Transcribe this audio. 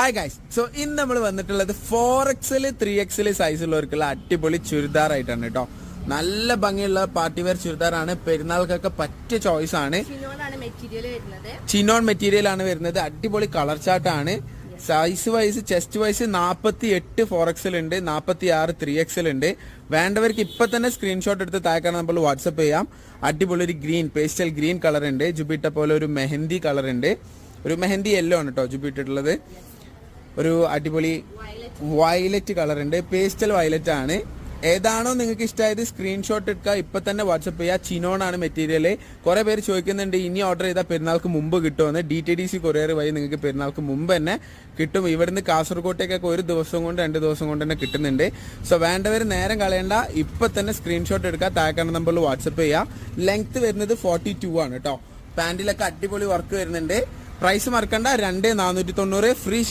Hi guys, so ഇന്ന് നമ്മൾ വന്നിട്ടുള്ളത് 4XL 3XL സൈസുള്ളവർക്കുള്ള അടിപൊളി ചുരിദാറായിട്ടാണ് കേട്ടോ. നല്ല ഭംഗിയുള്ള പാർട്ടി വെയർ ചുരിദാറാണ്. പെരുന്നാൾക്കൊക്കെ പറ്റിയ ചോയ്സ് ആണ്. ചിനോൺ മെറ്റീരിയൽ ആണ് വരുന്നത്. അടിപൊളി കളർ ചാർട്ടാണ്. Size wise chest wise 48 4XL ഉണ്ട്, 46 3XL ഉണ്ട്. വേണ്ടവർക്ക് ഇപ്പൊ തന്നെ സ്ക്രീൻഷോട്ട് എടുത്ത് താഴെ നമ്മൾ വാട്സപ്പ് ചെയ്യാം. അടിപൊളി ഒരു ഗ്രീൻ പേസ്റ്റൽ ഗ്രീൻ കളർ ഉണ്ട്. ജുബിട്ട പോലെ ഒരു മെഹന്തി കളർ ഉണ്ട്. ഒരു മെഹന്തി യെല്ലോ ആണ് കേട്ടോ ജുബിട്ടിട്ടുള്ളത്. ഒരു അടിപൊളി വയലറ്റ് കളർ ഉണ്ട്. പേസ്റ്റൽ വയലറ്റ് ആണ്. ഏതാണോ നിങ്ങൾക്ക് ഇഷ്ടമായത് സ്ക്രീൻഷോട്ട് എടുക്കുക, ഇപ്പൊ തന്നെ വാട്സപ്പ് ചെയ്യുക. ചിനോൺ ആണ് മെറ്റീരിയൽ. കുറെ പേര് ചോദിക്കുന്നുണ്ട് ഇനി ഓർഡർ ചെയ്താൽ പെരുന്നാൾക്ക് മുമ്പ് കിട്ടുമെന്ന്. DTDC കൊറിയർ വഴി നിങ്ങൾക്ക് പെരുന്നാൾക്ക് മുമ്പ് തന്നെ കിട്ടും. ഇവിടുന്ന് കാസർഗോട്ടേക്കൊക്കെ 1 ദിവസം കൊണ്ട് 2 ദിവസം കൊണ്ട് തന്നെ കിട്ടുന്നുണ്ട്. സോ വേണ്ടവർ നേരം കളയണ്ട, ഇപ്പൊ തന്നെ സ്ക്രീൻഷോട്ട് എടുക്കുക, താഴെ നമ്പറിൽ വാട്സപ്പ് ചെയ്യുക. ലെങ്ത് വരുന്നത് 42 ആണ് കേട്ടോ. പാന്റിലൊക്കെ അടിപൊളി വർക്ക് വരുന്നുണ്ട്. പ്രൈസ് മറക്കണ്ട, 2490 ഫ്രീ